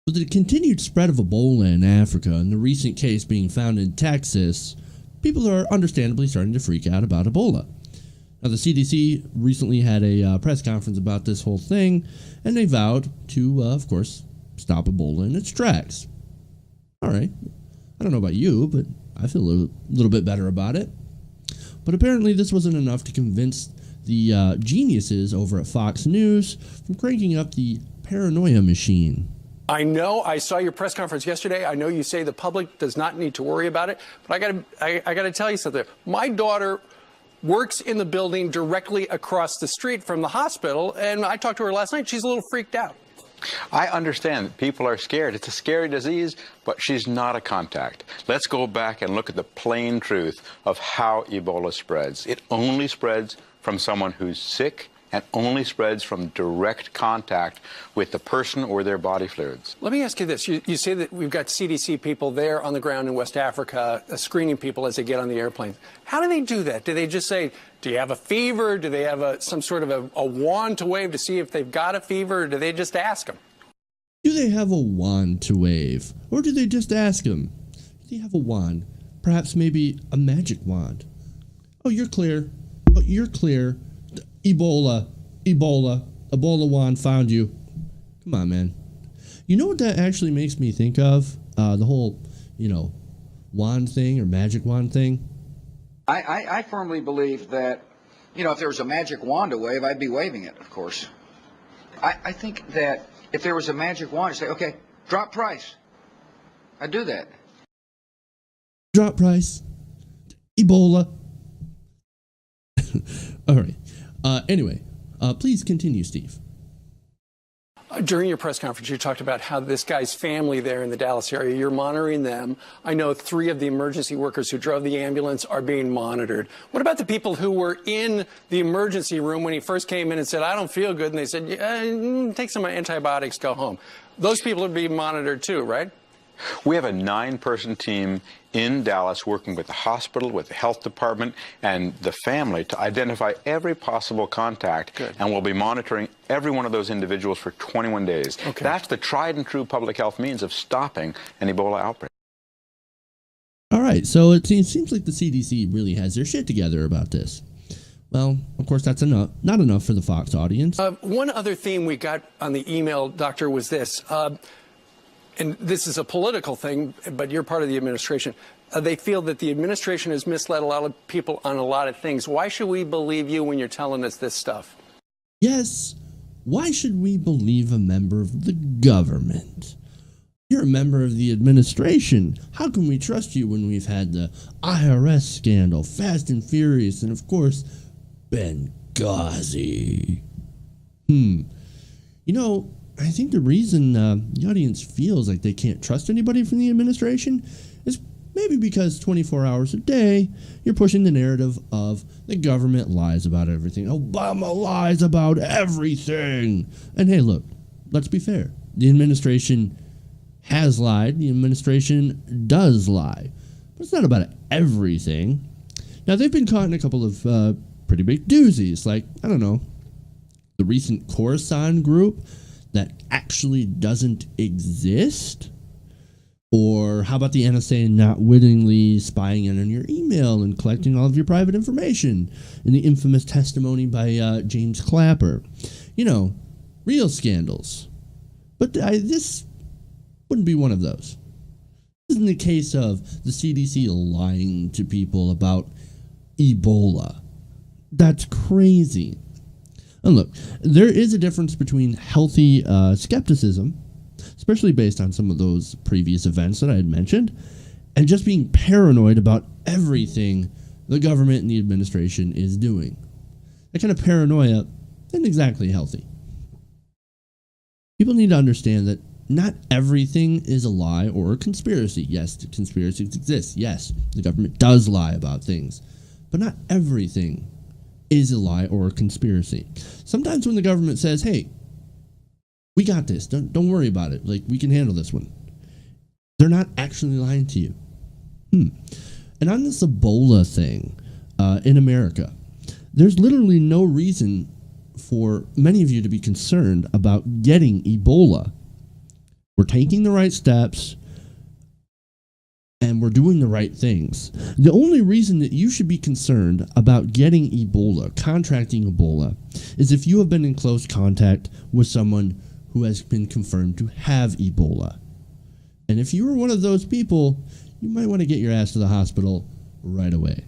With the continued spread of Ebola in Africa and the recent case being found in Texas, people are understandably starting to freak out about Ebola. Now, the CDC recently had a press conference about this whole thing, and they vowed to, of course, stop Ebola in its tracks. All right, I don't know about you, but I feel a little bit better about it. But apparently this wasn't enough to convince the geniuses over at Fox News from cranking up the paranoia machine. I know I saw your press conference yesterday. I know you say the public does not need to worry about it, but I got to tell you something. My daughter works in the building directly across the street from the hospital, and I talked to her last night. She's a little freaked out. I understand that people are scared. It's a scary disease, but she's not a contact. Let's go back and look at the plain truth of how Ebola spreads. It only spreads from someone who's sick and only spreads from direct contact with the person or their body fluids. Let me ask you this. You say that we've got CDC people there on the ground in West Africa screening people as they get on the airplane. How do they do that? Do they just say, do you have a fever? Do they have some sort of a wand to wave to see if they've got a fever? Or do they just ask them? Do they have a wand to wave? Or do they just ask them? Do they have a wand? Perhaps maybe a magic wand. Oh, you're clear. Oh, you're clear. Ebola wand found you. Come on, man. You know what that actually makes me think of? The whole, wand thing or magic wand thing. I firmly believe that, if there was a magic wand to wave, I'd be waving it, of course. I think that if there was a magic wand, I'd say, okay, drop price. I'd do that. Drop price. Ebola. All right. Anyway, please continue, Steve. During your press conference, you talked about how this guy's family there in the Dallas area, you're monitoring them. I know 3 of the emergency workers who drove the ambulance are being monitored. What about the people who were in the emergency room when he first came in and said, I don't feel good, and they said, take some antibiotics, go home? Those people are being monitored too, right? We have a 9-person team in Dallas working with the hospital, with the health department, and the family to identify every possible contact. Good. And we'll be monitoring every one of those individuals for 21 days. Okay. That's the tried and true public health means of stopping an Ebola outbreak. All right, so it seems like the CDC really has their shit together about this. Well, of course, that's not enough for the Fox audience. One other theme we got on the email, Doctor, was this. And this is a political thing, but you're part of the administration. They feel that the administration has misled a lot of people on a lot of things. Why should we believe you when you're telling us this stuff? Yes, why should we believe a member of the government? You're a member of the administration. How can we trust you when we've had the IRS scandal, Fast and Furious, and of course, Benghazi? I think the reason the audience feels like they can't trust anybody from the administration is maybe because 24 hours a day, you're pushing the narrative of the government lies about everything. Obama lies about everything. And hey, look, let's be fair. The administration has lied. The administration does lie. But it's not about everything. Now, they've been caught in a couple of pretty big doozies, like, I don't know, the recent Khorasan group that actually doesn't exist? Or how about the NSA not wittingly spying in on your email and collecting all of your private information in the infamous testimony by James Clapper? Real scandals. But this wouldn't be one of those. This isn't the case of the CDC lying to people about Ebola. That's crazy. And look, there is a difference between healthy skepticism, especially based on some of those previous events that I had mentioned, and just being paranoid about everything the government and the administration is doing. That kind of paranoia isn't exactly healthy. People need to understand that not everything is a lie or a conspiracy. Yes, the conspiracies exist. Yes, the government does lie about things, but not everything is a lie or a conspiracy. Sometimes when the government says, hey, we got this, don't worry about it, like, we can handle this one, they're not actually lying to you. And on this Ebola thing in America, there's literally no reason for many of you to be concerned about getting Ebola. We're taking the right steps, and we're doing the right things. The only reason that you should be concerned about getting Ebola, contracting Ebola, is if you have been in close contact with someone who has been confirmed to have Ebola. And if you are one of those people, you might want to get your ass to the hospital right away.